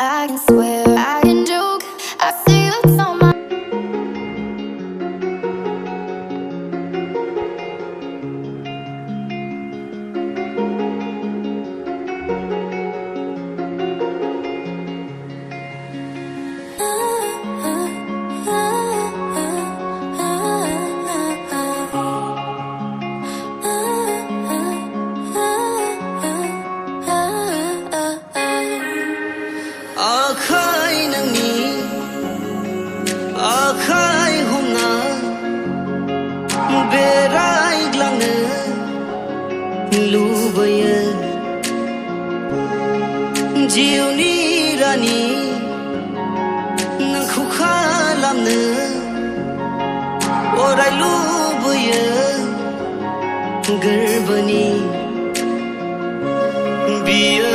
I can swear, I can joke, I see what's on my Jiuni rani nang khukhalamne orai lubuye garbani biya